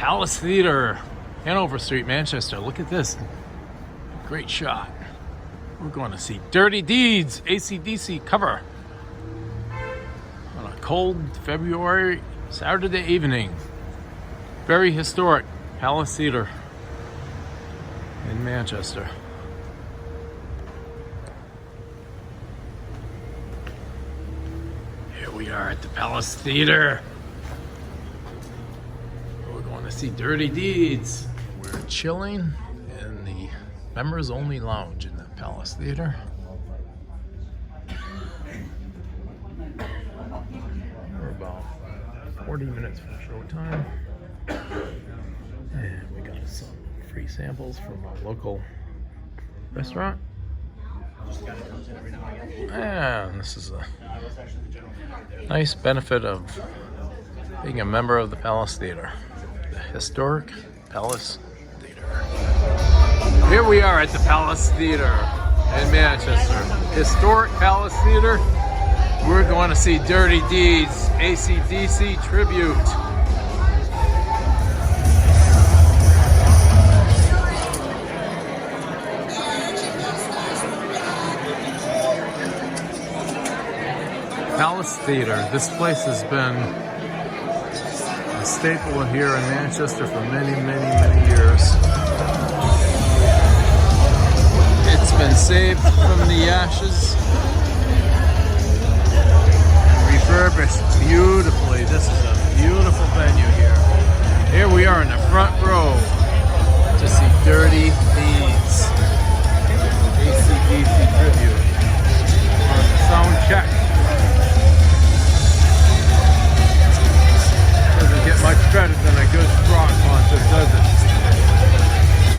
Palace Theatre, Hanover Street, Manchester. Look at this. Great shot. We're going to see Dirty Deeds, AC/DC cover on a cold February Saturday evening. Very historic Palace Theatre in Manchester. Here we are at the Palace Theatre. We're going to see Dirty Deeds. We're chilling in the members only lounge in the Palace Theatre. We're about 40 minutes from showtime. And we got some free samples from a local restaurant. And this is a nice benefit of being a member of the Palace Theatre, the historic Palace Theatre. Here we are at the Palace Theatre in Manchester. Historic Palace Theatre. We're going to see Dirty Deeds, AC/DC tribute. Palace Theatre. This place has been a staple here in Manchester for many, many, many years. It's been saved from the ashes and refurbished beautifully. This is a